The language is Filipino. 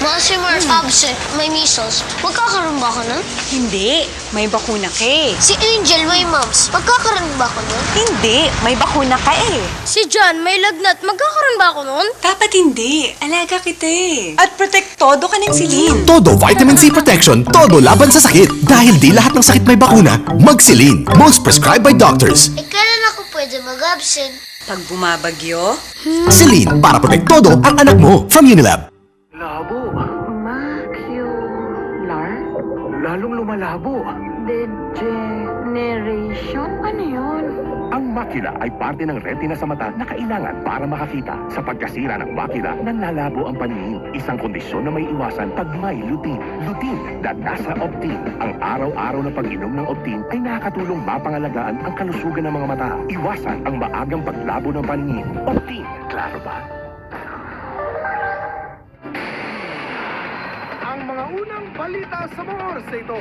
Masimar, absent, may measles. Magkakaroon ba ako nun? Hindi, may bakuna ka eh. Si Angel, may mumps. Magkakaroon ba ako nun? Hindi, may bakuna ka eh. Si John, may lagnat. Magkakaroon ba ako nun? Dapat hindi, alaga kita eh. At protektodo ka ng Celine. Todo Vitamin C Protection, todo laban sa sakit. Dahil di lahat ng sakit may bakuna, mag-Celine. Most prescribed by doctors. Kailan ako pwede mag-absent? Pag bumabagyo, Celine, para protektodo ang anak mo. From Unilab. Labo. Macular Lalong lumalabo. degeneration? Ano yun? Ang makina ay parte ng retina sa mata na kailangan para makakita. Sa pagkasira ng makina, nanlalabo ang paningin. Isang kondisyon na may iwasan pag may lutein. Lutein na nasa Optin. Ang araw-araw na pag-inom ng Optin ay nakakatulong mapangalagaan ang kalusugan ng mga mata. Iwasan ang maagang paglabo ng paningin. Optin, klaro ba? Ang mga unang balita sa mga oras na ito.